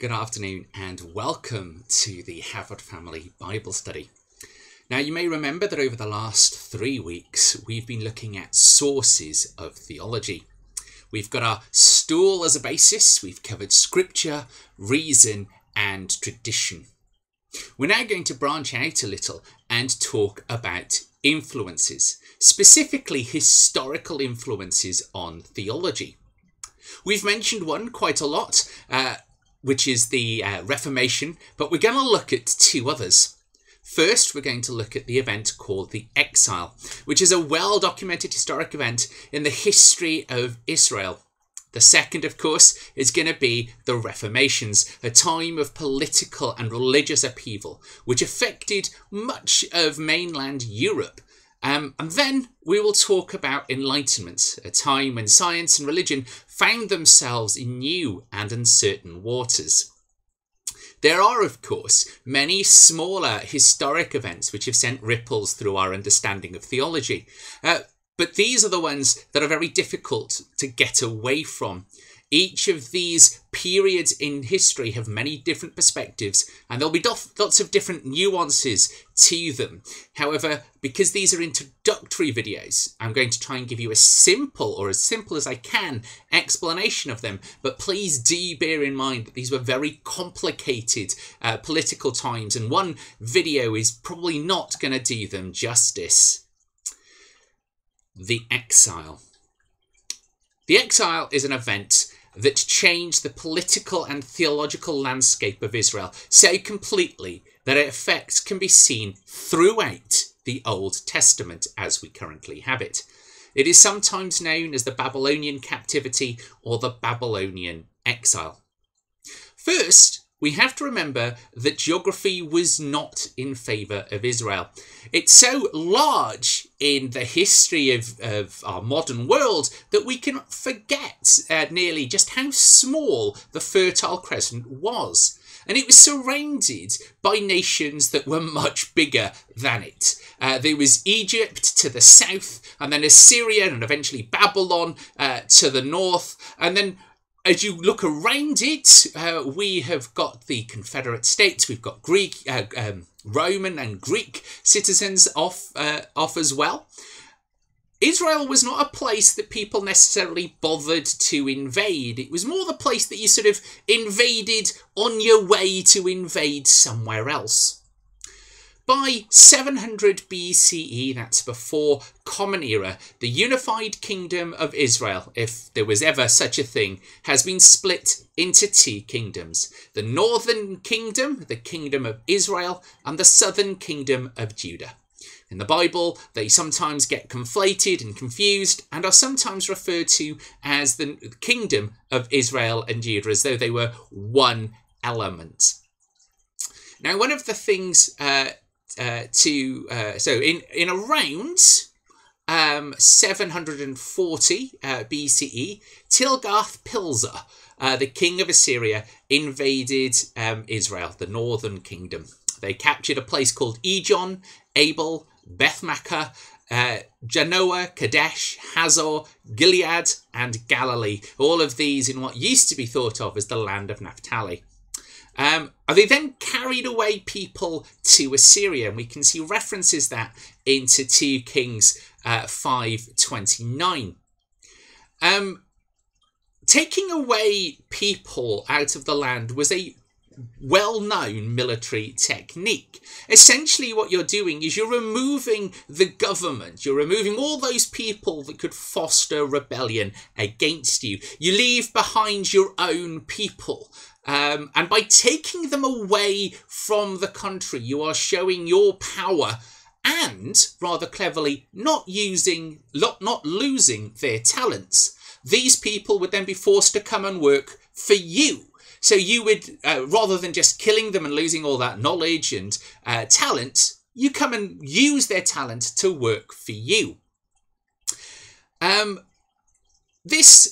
Good afternoon and welcome to the Havard Family Bible Study. Now you may remember that over the last 3 weeks we've been looking at sources of theology. We've got our stool as a basis, we've covered scripture, reason and tradition. We're now going to branch out a little and talk about influences, specifically historical influences on theology. We've mentioned one quite a lot, which is the Reformation, but we're going to look at two others. First, we're going to look at the event called the Exile, which is a well-documented historic event in the history of Israel. The second, of course, is going to be the Reformations, a time of political and religious upheaval, which affected much of mainland Europe. And then we will talk about Enlightenment, a time when science and religion found themselves in new and uncertain waters. There are, of course, many smaller historic events which have sent ripples through our understanding of theology. But these are the ones that are very difficult to get away from. Each of these periods in history have many different perspectives, and there'll be lots of different nuances to them. However, because these are introductory videos, I'm going to try and give you a simple, or as simple as I can, explanation of them. But please do bear in mind that these were very complicated political times, and one video is probably not going to do them justice. The Exile. The Exile is an event that changed the political and theological landscape of Israel so completely that its effects can be seen throughout the Old Testament as we currently have it. It is sometimes known as the Babylonian captivity or the Babylonian exile. First, we have to remember that geography was not in favour of Israel. It's so large in the history of our modern world that we can forget nearly just how small the Fertile Crescent was. And it was surrounded by nations that were much bigger than it. There was Egypt to the south, and then Assyria, and eventually Babylon to the north, and then as you look around it, we have got the Confederate States, we've got Greek, Roman and Greek citizens off as well. Israel was not a place that people necessarily bothered to invade. It was more the place that you sort of invaded on your way to invade somewhere else. By 700 BCE, that's before Common Era, the unified kingdom of Israel, if there was ever such a thing, has been split into two kingdoms. The northern kingdom, the kingdom of Israel, and the southern kingdom of Judah. In the Bible, they sometimes get conflated and confused and are sometimes referred to as the kingdom of Israel and Judah, as though they were one element. Now, one of the things so in around 740 BCE, Tilgath-Pilzer, the king of Assyria, invaded Israel, the northern kingdom. They captured a place called Ijon, Abel, Beth-Makkah, Janoah, Kadesh, Hazor, Gilead, and Galilee. All of these in what used to be thought of as the land of Naphtali. They then carried away people to Assyria, and we can see references that into 2 Kings 5:29. Taking away people out of the land was a well-known military technique. Essentially what you're doing is you're removing the government, you're removing all those people that could foster rebellion against you. You leave behind your own people. And by taking them away from the country, you are showing your power and, rather cleverly, not losing their talents. These people would then be forced to come and work for you. So you would, rather than just killing them and losing all that knowledge and talent, you come and use their talent to work for you. This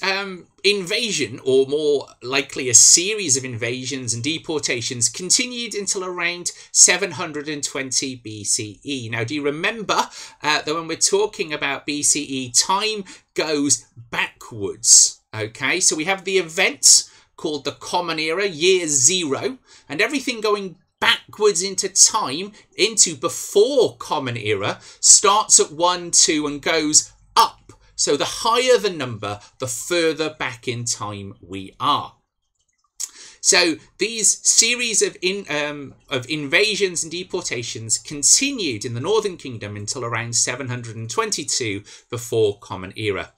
invasion, or more likely a series of invasions and deportations, continued until around 720 BCE. Now, do you remember that when we're talking about BCE, time goes backwards? Okay, so we have the events called the Common Era, year 0, and everything going backwards into time, into before Common Era, starts at 1, 2 and goes up. So the higher the number, the further back in time we are. So these series of invasions and deportations continued in the Northern Kingdom until around 722 before Common Era.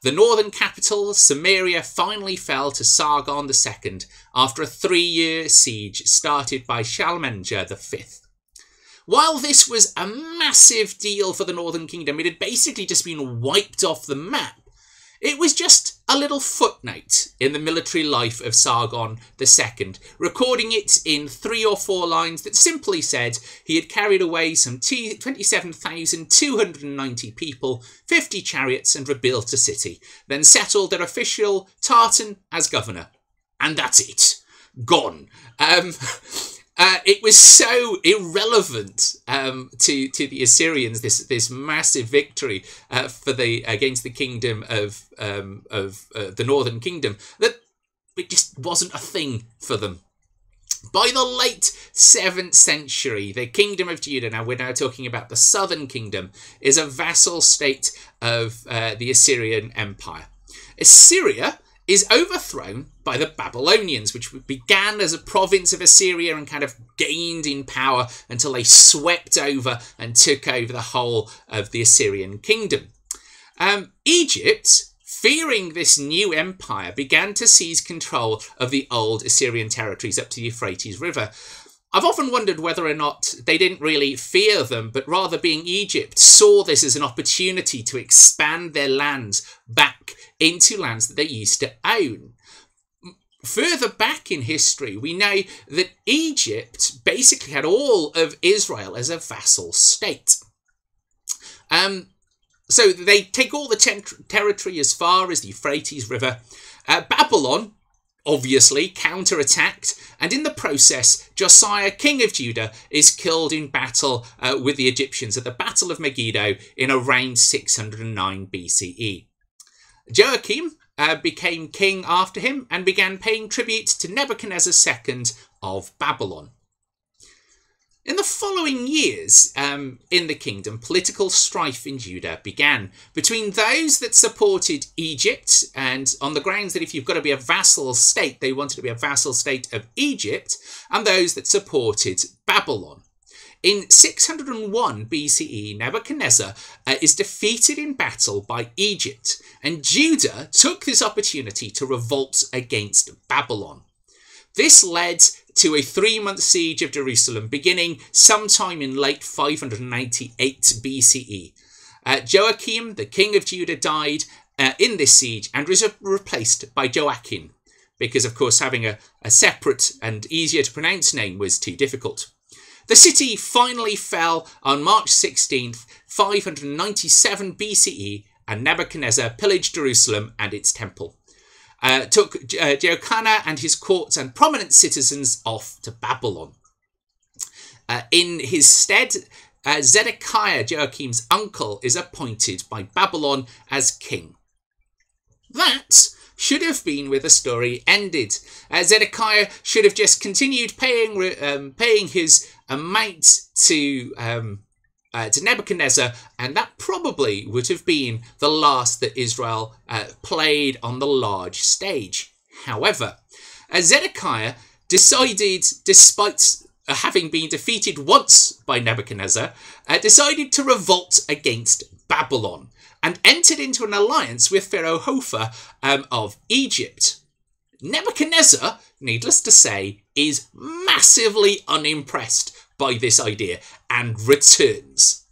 The northern capital, Samaria, finally fell to Sargon II after a 3-year siege started by Shalmaneser V. While this was a massive deal for the Northern Kingdom, it had basically just been wiped off the map. It was just a little footnote in the military life of Sargon II, recording it in 3 or 4 lines that simply said he had carried away some 27,290 people, 50 chariots, and rebuilt a city, then settled their official Tartan as governor. And that's it. Gone. It was so irrelevant to the Assyrians, this massive victory against the kingdom of the Northern Kingdom, that it just wasn't a thing for them. By the late 7th century, the Kingdom of Judah, now we're now talking about the Southern Kingdom, is a vassal state of the Assyrian Empire. Assyria is overthrown by the Babylonians, which began as a province of Assyria and kind of gained in power until they swept over and took over the whole of the Assyrian kingdom. Egypt, fearing this new empire, began to seize control of the old Assyrian territories up to the Euphrates River. I've often wondered whether or not they didn't really fear them, but rather, being Egypt, saw this as an opportunity to expand their lands back into lands that they used to own. Further back in history, we know that Egypt basically had all of Israel as a vassal state. So they take all the territory as far as the Euphrates River. Babylon obviously counterattacked, and in the process, Josiah, king of Judah, is killed in battle with the Egyptians at the Battle of Megiddo in around 609 BCE. Joachim became king after him and began paying tribute to Nebuchadnezzar II of Babylon. In the following years in the kingdom, political strife in Judah began between those that supported Egypt, and on the grounds that if you've got to be a vassal state, they wanted to be a vassal state of Egypt, and those that supported Babylon. In 601 BCE, Nebuchadnezzar is defeated in battle by Egypt, and Judah took this opportunity to revolt against Babylon. This led to a 3-month siege of Jerusalem beginning sometime in late 598 BCE. Joachim, the king of Judah, died in this siege and was replaced by Joachim, because of course having a separate and easier to pronounce name was too difficult. The city finally fell on March 16th, 597 BCE, and Nebuchadnezzar pillaged Jerusalem and its temple. Took Jehoshanan and his courts and prominent citizens off to Babylon. In his stead, Zedekiah, Joachim's uncle, is appointed by Babylon as king. That should have been where the story ended. Zedekiah should have just continued paying his amount to Nebuchadnezzar, and that probably would have been the last that Israel played on the large stage. However, Zedekiah decided, despite having been defeated once by Nebuchadnezzar, decided to revolt against Babylon and entered into an alliance with Pharaoh Hophar of Egypt. Nebuchadnezzar, needless to say, is massively unimpressed by this idea and returns.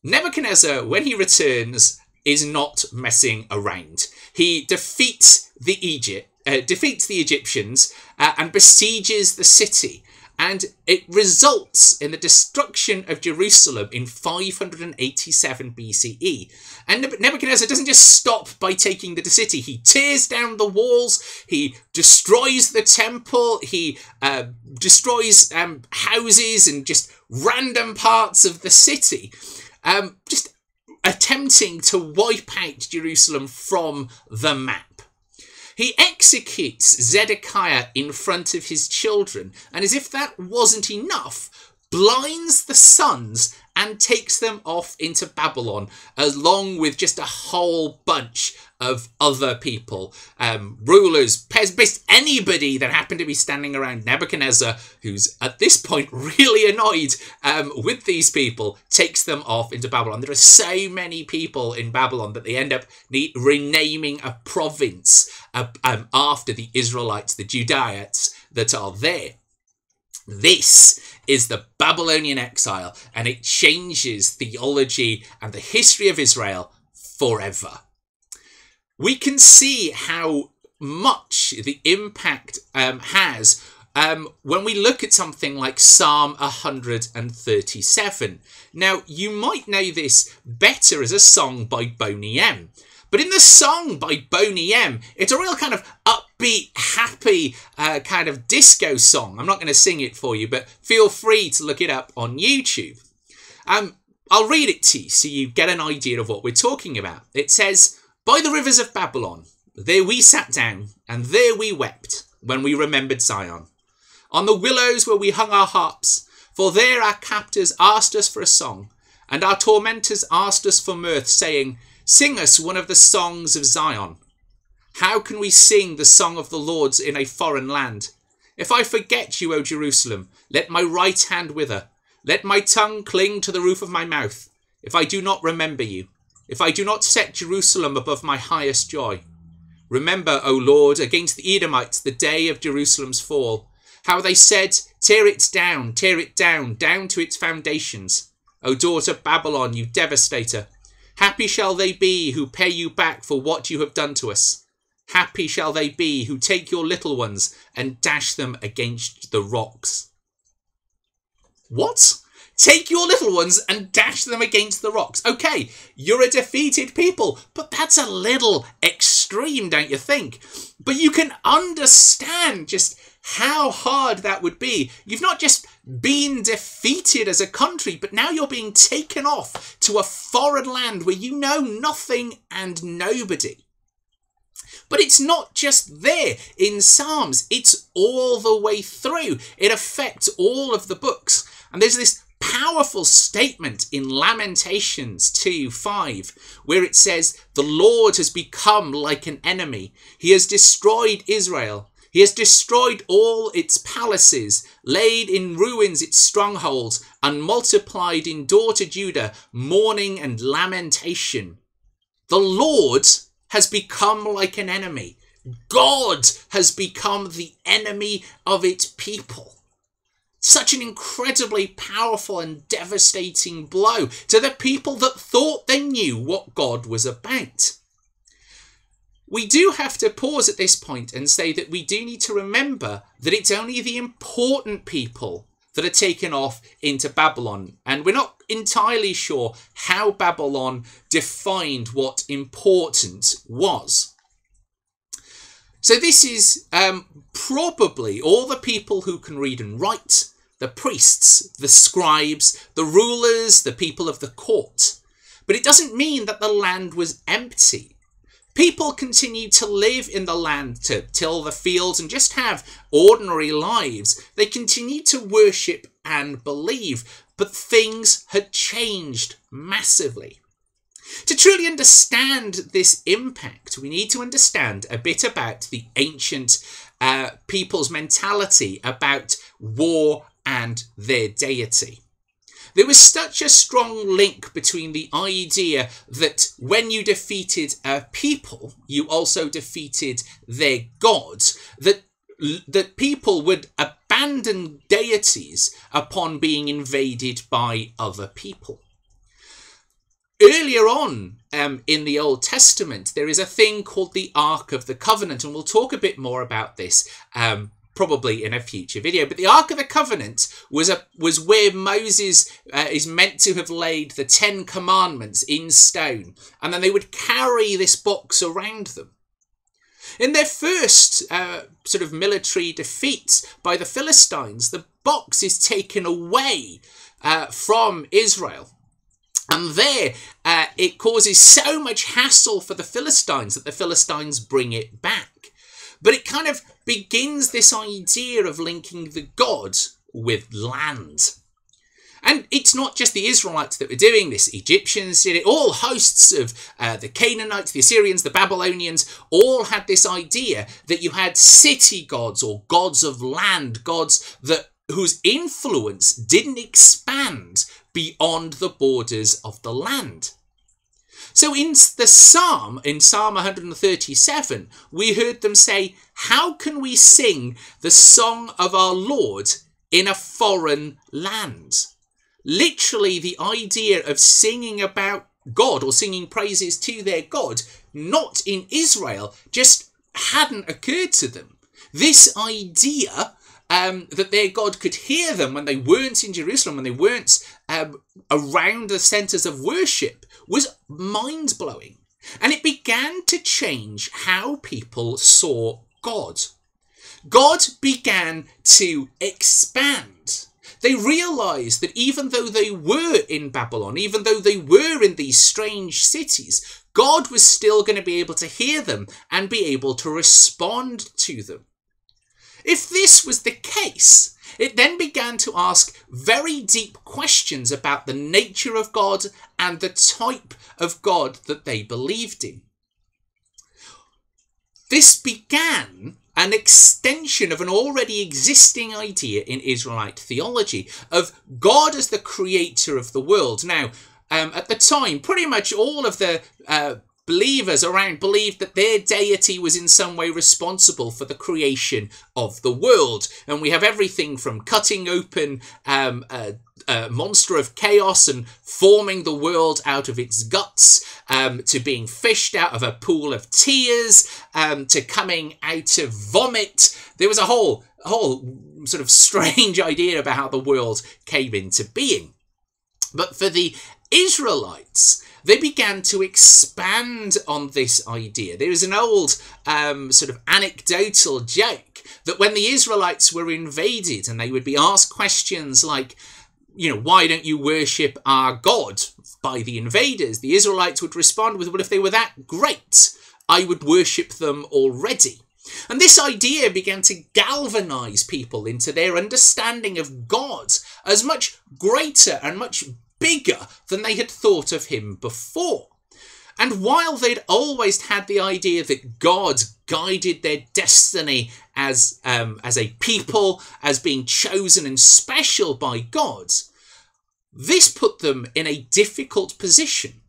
Nebuchadnezzar, when he returns, is not messing around. He defeats the Egyptians and besieges the city, and it results in the destruction of Jerusalem in 587 BCE. And Nebuchadnezzar doesn't just stop by taking the city. He tears down the walls, he destroys the temple, he destroys houses and just random parts of the city, just attempting to wipe out Jerusalem from the map. He executes Zedekiah in front of his children, and as if that wasn't enough, blinds the sons and takes them off into Babylon, along with just a whole bunch of other people, rulers, peasants, anybody that happened to be standing around Nebuchadnezzar, who's at this point really annoyed with these people, takes them off into Babylon. There are so many people in Babylon that they end up renaming a province after the Israelites, the Judeans that are there. This is the Babylonian exile, and it changes theology and the history of Israel forever. We can see how much the impact has when we look at something like Psalm 137. Now, you might know this better as a song by Boney M. But in the song by Boney M, it's a real kind of upbeat, happy kind of disco song. I'm not going to sing it for you, but feel free to look it up on YouTube. I'll read it to you so you get an idea of what we're talking about. It says, "By the rivers of Babylon, there we sat down, and there we wept when we remembered Zion. On the willows where we hung our harps, for there our captors asked us for a song, and our tormentors asked us for mirth, saying, 'Sing us one of the songs of Zion.' How can we sing the song of the Lord's in a foreign land? If I forget you, O Jerusalem, let my right hand wither. Let my tongue cling to the roof of my mouth, if I do not remember you, if I do not set Jerusalem above my highest joy. Remember, O Lord, against the Edomites the day of Jerusalem's fall, how they said, 'Tear it down down to its foundations.' O daughter Babylon, you devastator, happy shall they be who pay you back for what you have done to us. Happy shall they be who take your little ones and dash them against the rocks." What? Take your little ones and dash them against the rocks. Okay, you're a defeated people, but that's a little extreme, don't you think? But you can understand just how hard that would be. You've not just been defeated as a country, but now you're being taken off to a foreign land where you know nothing and nobody. But it's not just there in Psalms, it's all the way through. It affects all of the books. And there's this powerful statement in Lamentations 2:5, where it says, "The Lord has become like an enemy. He has destroyed Israel. He has destroyed all its palaces, laid in ruins its strongholds, and multiplied in daughter Judah mourning and lamentation." The Lord has become like an enemy. God has become the enemy of its people. Such an incredibly powerful and devastating blow to the people that thought they knew what God was about. We do have to pause at this point and say that we do need to remember that it's only the important people that are taken off into Babylon. And we're not entirely sure how Babylon defined what important was. So this is probably all the people who can read and write, the priests, the scribes, the rulers, the people of the court. But it doesn't mean that the land was empty. People continued to live in the land, to till the fields and just have ordinary lives. They continued to worship and believe, but things had changed massively. To truly understand this impact, we need to understand a bit about the ancient people's mentality about war and their deity. There was such a strong link between the idea that when you defeated a people, you also defeated their gods, that people would abandon deities upon being invaded by other people. Earlier on in the Old Testament, there is a thing called the Ark of the Covenant, and we'll talk a bit more about this probably in a future video. But the Ark of the Covenant was where Moses is meant to have laid the 10 Commandments in stone, and then they would carry this box around them. In their first sort of military defeat by the Philistines, the box is taken away from Israel. And there, it causes so much hassle for the Philistines that the Philistines bring it back. But it kind of begins this idea of linking the god with land. And it's not just the Israelites that were doing this. Egyptians did it. All hosts of the Canaanites, the Assyrians, the Babylonians, all had this idea that you had city gods or gods of land, gods whose influence didn't expand beyond the borders of the land. So in Psalm 137, we heard them say, how can we sing the song of our Lord in a foreign land? Literally, the idea of singing about God or singing praises to their God, not in Israel, just hadn't occurred to them. This idea that their God could hear them when they weren't in Jerusalem, when they weren't around the centres of worship, was mind-blowing. And it began to change how people saw God. God began to expand. They realised that even though they were in Babylon, even though they were in these strange cities, God was still going to be able to hear them and be able to respond to them. If this was the case, it then began to ask very deep questions about the nature of God and the type of God that they believed in. This began an extension of an already existing idea in Israelite theology of God as the creator of the world. Now, at the time, pretty much all of the believers around believed that their deity was in some way responsible for the creation of the world. And we have everything from cutting open a monster of chaos and forming the world out of its guts, to being fished out of a pool of tears, to coming out of vomit. There was a whole sort of strange idea about how the world came into being. But for the Israelites, they began to expand on this idea. There is an old sort of anecdotal joke that when the Israelites were invaded and they would be asked questions like, you know, why don't you worship our God by the invaders? The Israelites would respond with, well, if they were that great, I would worship them already. And this idea began to galvanize people into their understanding of God as much greater and much bigger than they had thought of him before. And while they'd always had the idea that God guided their destiny as a people, as being chosen and special by God, this put them in a difficult position.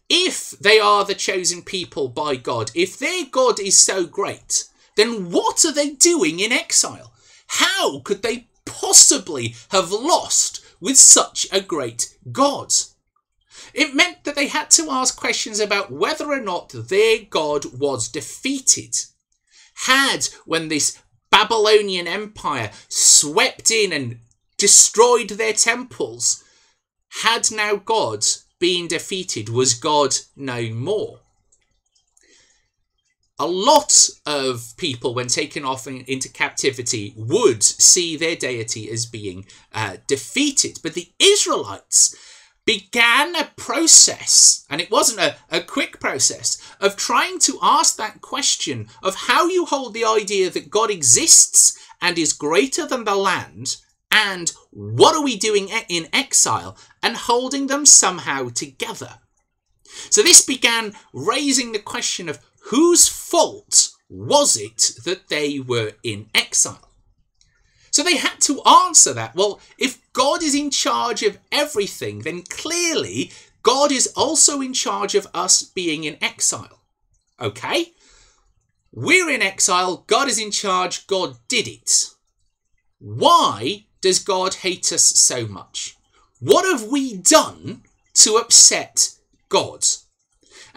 If they are the chosen people by God, if their God is so great, then what are they doing in exile? How could they possibly have lost with such a great God? It meant that they had to ask questions about whether or not their God was defeated. When this Babylonian Empire swept in and destroyed their temples, had now God been defeated? Was God no more? A lot of people, when taken off into captivity, would see their deity as being defeated. But the Israelites began a process, and it wasn't a quick process, of trying to ask that question of how you hold the idea that God exists and is greater than the land, and what are we doing in exile, and holding them somehow together. So this began raising the question of whose fault was it that they were in exile? So they had to answer that. Well, if God is in charge of everything, then clearly God is also in charge of us being in exile. Okay? We're in exile. God is in charge. God did it. Why does God hate us so much? What have we done to upset God?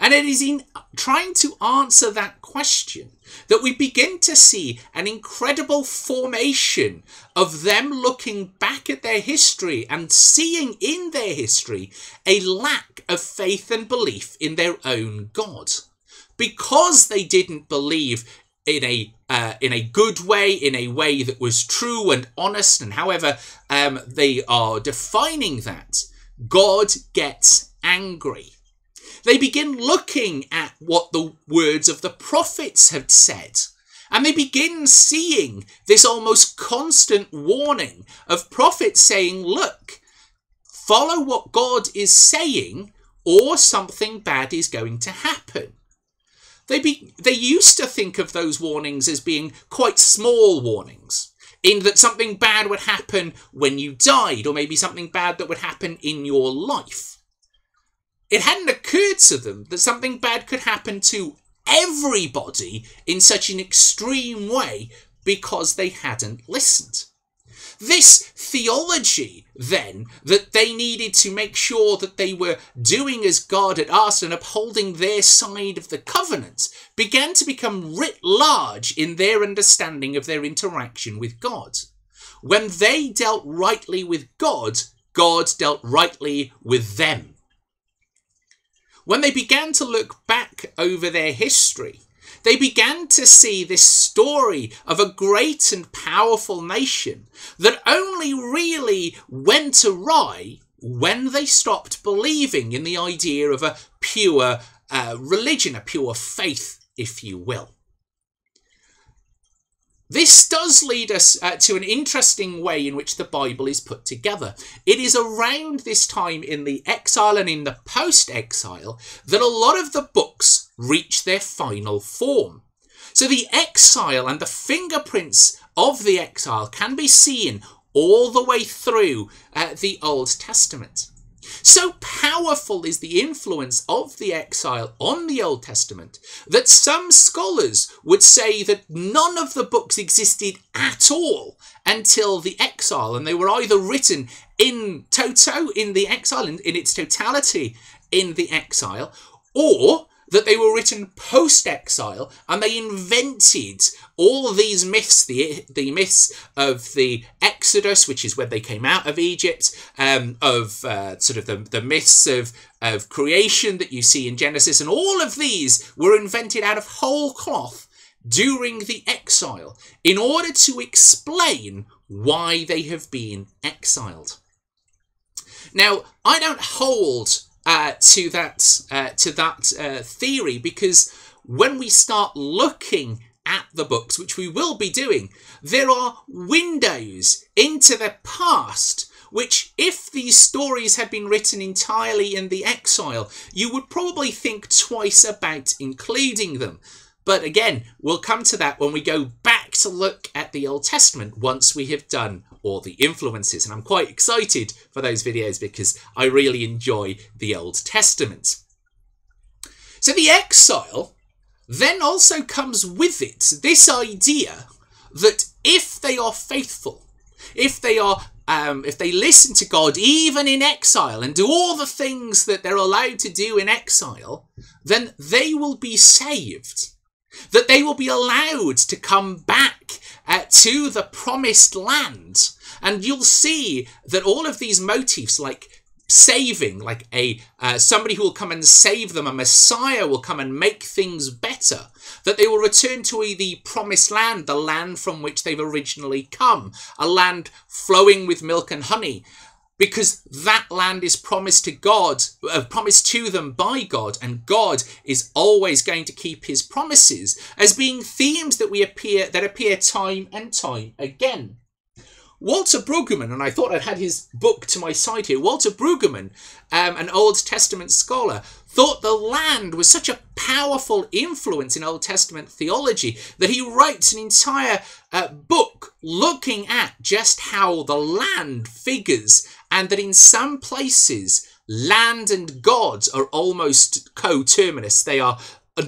And it is in trying to answer that question that we begin to see an incredible formation of them looking back at their history and seeing in their history a lack of faith and belief in their own God. Because they didn't believe in a good way, in a way that was true and honest, and however they are defining that, God gets angry. They begin looking at what the words of the prophets had said And they begin seeing this almost constant warning of prophets saying, look, follow what God is saying or something bad is going to happen. They used to think of those warnings as being quite small warnings, in that something bad would happen when you died, or maybe something bad that would happen in your life. It hadn't occurred to them that something bad could happen to everybody in such an extreme way because they hadn't listened. This theology, then, that they needed to make sure that they were doing as God had asked and upholding their side of the covenant, began to become writ large in their understanding of their interaction with God. When they dealt rightly with God, God dealt rightly with them. When they began to look back over their history, they began to see this story of a great and powerful nation that only really went awry when they stopped believing in the idea of a pure religion, a pure faith, if you will. This does lead us to an interesting way in which the Bible is put together. It is around this time in the exile and in the post-exile that a lot of the books reach their final form. So the exile and the fingerprints of the exile can be seen all the way through the Old Testament. So powerful is the influence of the exile on the Old Testament that some scholars would say that none of the books existed at all until the exile, and they were either written in toto in the exile, in its totality in the exile, or that they were written post-exile and they invented all these myths, the myths of the Exodus, which is when they came out of Egypt, sort of the myths of creation that you see in Genesis, and all of these were invented out of whole cloth during the exile in order to explain why they have been exiled. Now, I don't hold to that theory, because when we start looking at the books, which we will be doing, there are windows into the past which, if these stories had been written entirely in the exile, you would probably think twice about including them. But again, we'll come to that when we go back to look at the Old Testament once we have done all the influences. And I'm quite excited for those videos because I really enjoy the Old Testament. So the exile then also comes with it this idea that if they are faithful, if they listen to God even in exile and do all the things that they're allowed to do in exile, then they will be saved. That they will be allowed to come back to the promised land. And you'll see that all of these motifs, like saving, like somebody who will come and save them, a Messiah will come and make things better, that they will return to the promised land, the land from which they've originally come, a land flowing with milk and honey, because that land is promised to God, promised to them by God, and God is always going to keep his promises, as being themes that appear time and time again. Walter Brueggemann, and I thought I'd had his book to my side here, Walter Brueggemann, an Old Testament scholar, thought the land was such a powerful influence in Old Testament theology that he writes an entire book looking at just how the land figures, and that in some places land and God are almost coterminous. They are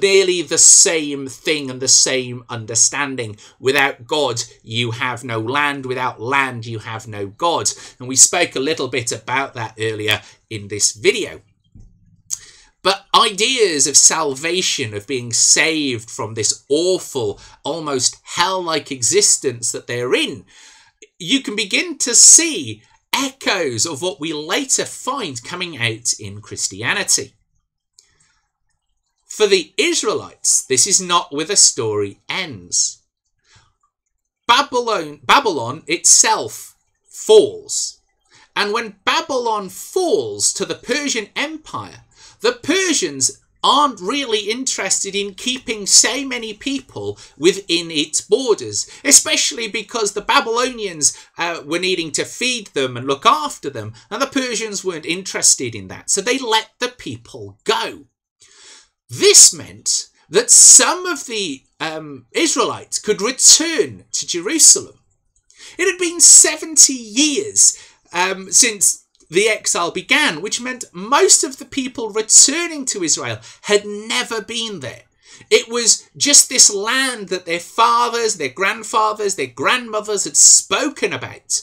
nearly the same thing and the same understanding. Without God, you have no land. Without land, you have no God. And we spoke a little bit about that earlier in this video. But ideas of salvation, of being saved from this awful, almost hell-like existence that they're in, you can begin to see echoes of what we later find coming out in Christianity. For the Israelites, this is not where the story ends. Babylon itself falls. And when Babylon falls to the Persian Empire, the Persians aren't really interested in keeping so many people within its borders, especially because the Babylonians were needing to feed them and look after them, and the Persians weren't interested in that, so they let the people go. This meant that some of the Israelites could return to Jerusalem. It had been 70 years since the exile began, which meant most of the people returning to Israel had never been there. It was just this land that their fathers, their grandfathers, their grandmothers had spoken about.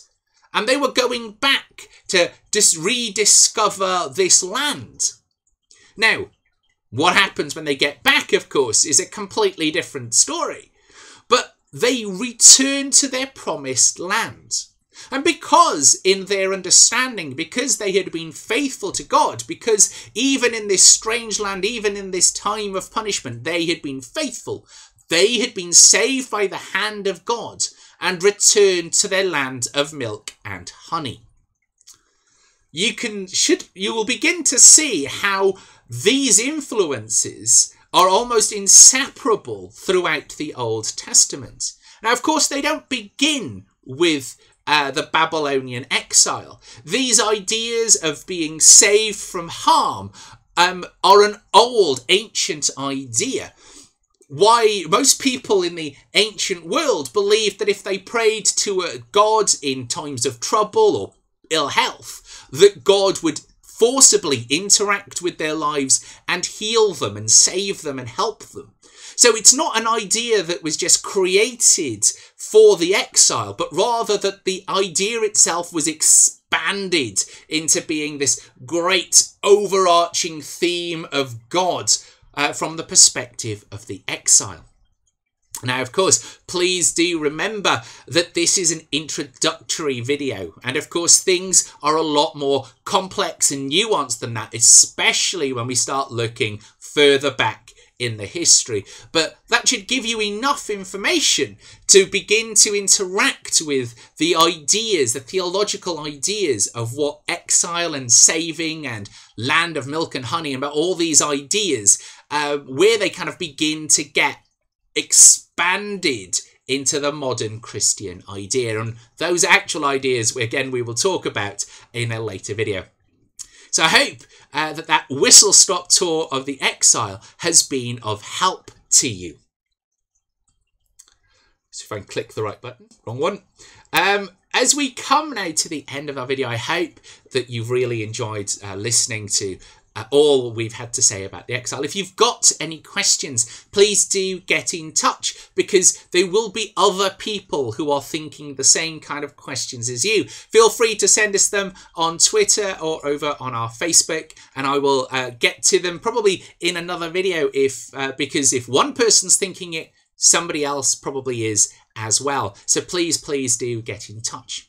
And they were going back to just rediscover this land. Now, what happens when they get back, of course, is a completely different story. But they return to their promised land. And because in their understanding, because they had been faithful to God, because even in this strange land, even in this time of punishment, they had been faithful, they had been saved by the hand of God and returned to their land of milk and honey. You will begin to see how these influences are almost inseparable throughout the Old Testament. Now, of course, they don't begin with the Babylonian exile. These ideas of being saved from harm are an old, ancient idea. Why most people in the ancient world believed that if they prayed to a god in times of trouble or ill health, that God would forcibly interact with their lives and heal them and save them and help them. So it's not an idea that was just created for the exile, but rather that the idea itself was expanded into being this great overarching theme of God from the perspective of the exile. Now, of course, please do remember that this is an introductory video. And of course, things are a lot more complex and nuanced than that, especially when we start looking further back in the history. But that should give you enough information to begin to interact with the ideas, the theological ideas of what exile and saving and land of milk and honey, and about all these ideas, where they kind of begin to get expanded into the modern Christian idea. And those actual ideas, again, we will talk about in a later video. So I hope that whistle-stop tour of the exile has been of help to you. So if I can click the right button, wrong one. As we come now to the end of our video, I hope that you've really enjoyed listening to all we've had to say about the exile. If you've got any questions, please do get in touch, because there will be other people who are thinking the same kind of questions as you. Feel free to send us them on Twitter or over on our Facebook, and I will get to them probably in another video because if one person's thinking it, somebody else probably is as well. So please do get in touch.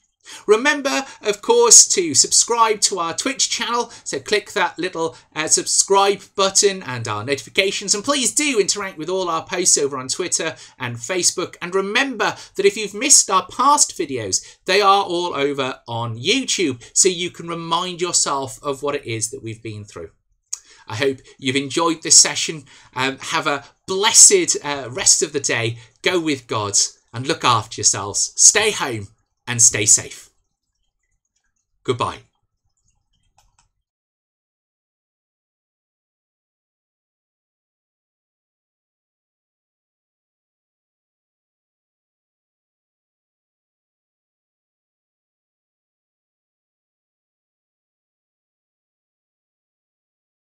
Remember, of course, to subscribe to our Twitch channel, so click that little subscribe button and our notifications, and please do interact with all our posts over on Twitter and Facebook. And remember that if you've missed our past videos, they are all over on YouTube, so you can remind yourself of what it is that we've been through. I hope you've enjoyed this session. Have a blessed rest of the day. Go with God and look after yourselves. Stay home and stay safe. Goodbye.